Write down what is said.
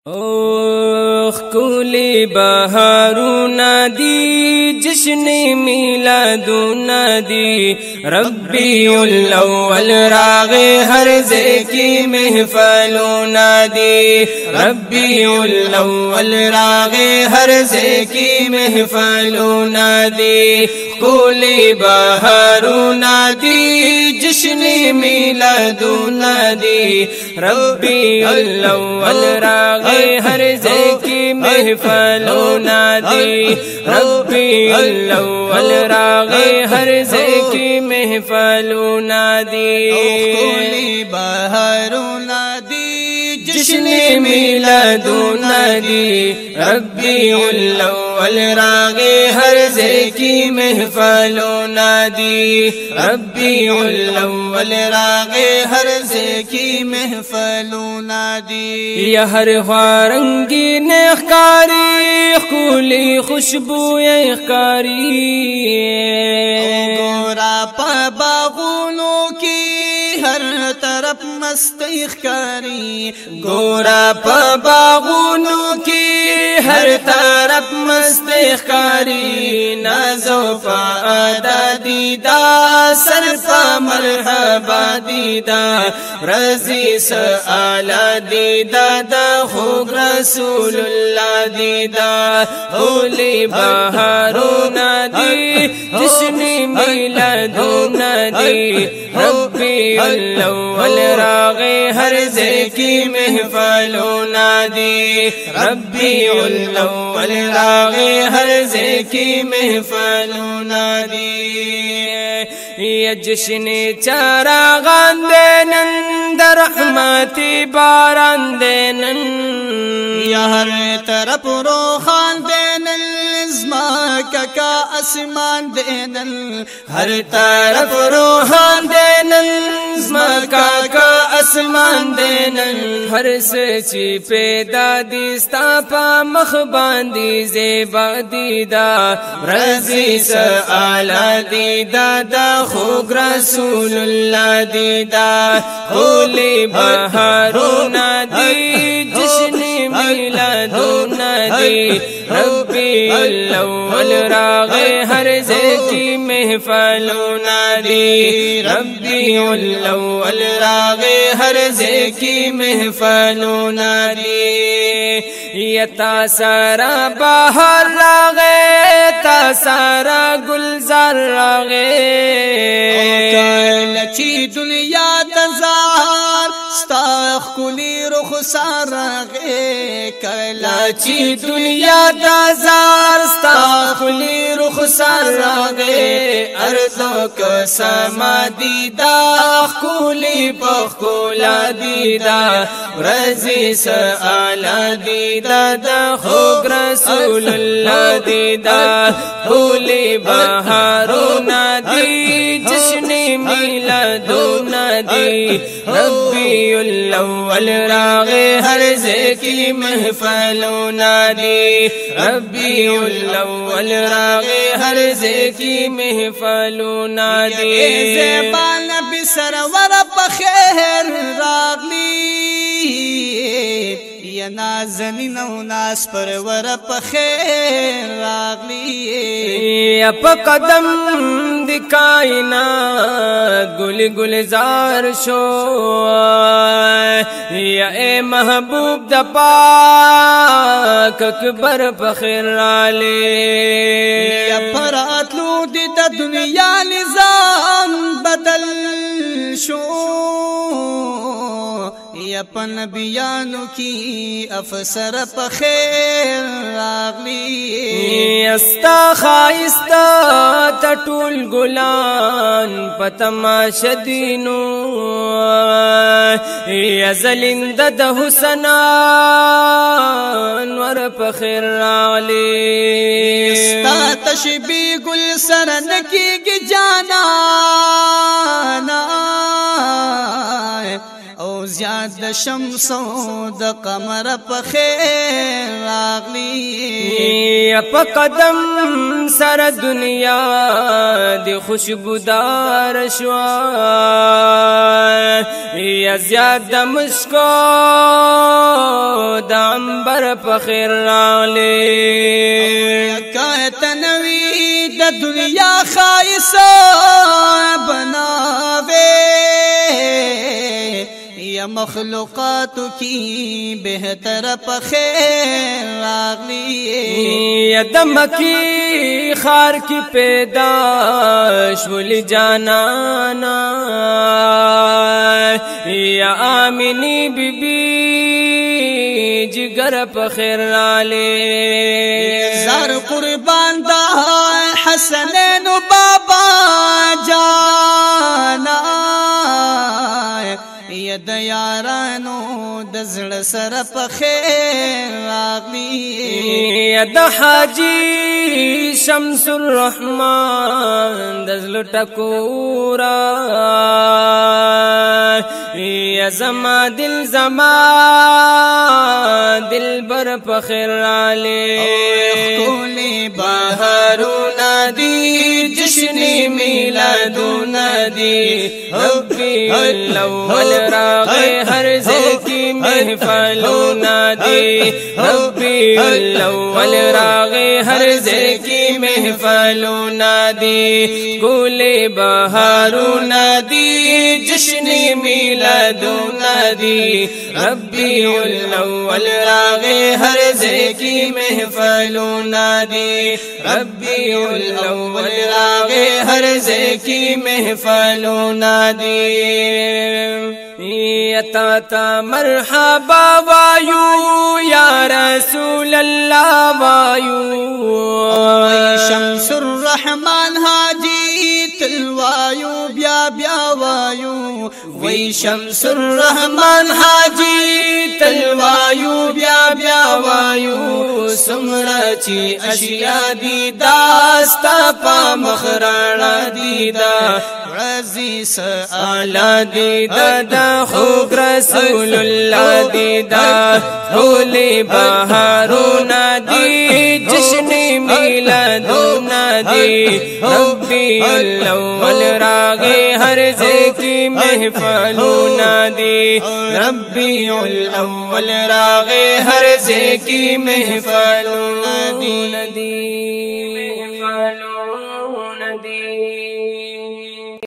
اوخ کولی بهارونا دی جشن میلادونا دی ربی الاول راغی هر ذکی محفلونا دی ربی الاول راغی هر ذکی محفلونا دی کولی بهارونا دی جشن میلادونا دی ربی الاول راغی ہر ذکی محفلونا دی ربی الاول راغی ہر ذکی محفلونا دی کولی بهارونا دی جشن میلادونا دی ربی الاول راغی ہر ذکی محفلونا دی ربی الاول راغی ہر ذکی محفلونا دی یا ہر خوارنگی نخکاری خولی خوشبو اخکاری گورا پا باغونو کی ہر طرف مست اخکاری گورا پا باغونو کی ہر طرف مست اخکاری نازو پا آدھا دیدا سر پا مرحبا دیدا رضی سآلہ دیدا دا خوگ رسول اللہ دیدا ہولی بہارونا دی جشن میلادونا دی ربی الاول راغی ہر ذکی محفلونا دی ربی الاول راغی ہر ذکی محفلونا دی یا جشن چراغان دینن در رحمتی باران دینن یا ہر طرف روخان دینن زماکہ کا اسمان دینن ہر طرف روحان دینن زماکہ کا اسمان دینن ہر سچی پیدا دیستا پا مخ باندی زیبا دیدا رضی سآلہ دیدا دا خوگ رسول اللہ دیدا ہولی بہارونا دی جشن میلادونا دی ربی الاول راغی ہر ذکی محفلونا دی ربی الاول راغی ہر ذکی محفلونا دی یتا سارا بہار راغی تا سارا گلزار راغی لچی دنیا تزار ستاخ کلی رخسار راغی کلاچی دنیا تزار ستاخ کلی رخسار راغی ارضو کا سما دیدا کلی بخولا دیدا رضی سآلہ دیدا دا خوگ رسول اللہ دیدا ہولی بہارونا دی جشن میلادونا دی ربی الاول راغی ہر ذکی محفلونا دی ربی الاول راغی ہر ذکی محفلونا دی زیبان نبی سرور بخیر راغلی یا نازنین و ناس پرور بخیر راغلی یا پا قدم دی کائنات گل گلزار شو یا اے محبوب دا پاک اکبر بخیر رالی یا پراتلو دی دا دنیا نظام بدل شو یا پن بیانو کی افسر پخیر راغلی استا خائستا تطول گلان پتماش دینو یا زلند دا حسنان ور پخیر راغلی استا تشبی گل سرنکی کی جانا او زیاد شمس د قمر په خیر راغلی په قدم سره دنیا دی خوشبودار شوا یا زیاد مشکو د عنبر په خیر راغلی کایت نوی د دنیا خایس بناوے یا مخلوقات کی بہتر پخیر راغلی یا دمکی خار کی پیداش ولی جانانا یا آمینی بی بی جگر پخیر رالی زار قربان دا حسنین و بابا جانا یا د یارانو د زړه سره په خیر راغلی یا د حاجی شمس الرحمن د زړه ټکورا یا زما دل بر په خیر رالی کولی بهارونه دی جشن میلادونه دی ربی الاول راغی ہر ذکی محفلونا دی ربی الاول راغی ہر ذکی محفلونا دی گولی بہارونا دی جشن میلادونا دی ربی الاول راغی ہر ذکی محفلونا دی ربی الاول راغی ہر ذکی محفلونا دی تا تا مرحبا وایو یا رسول اللہ وایو شمس الرحمن حاجی تلوایو بیا بیا وایو وی شمس الرحمن حاجی تلوایو بیا بیا وایو سمرچی اشیاء دی داستا پا مخرانا دیدا رزی سآلا دیدا دا خوب رسول اللہ دیدا ہولی بہارونا دی جشن میلادونا دی ربی الاول راغی ہر ذکی محفلونا دی ربی الاول راغی ہر ذکی محفلونا دی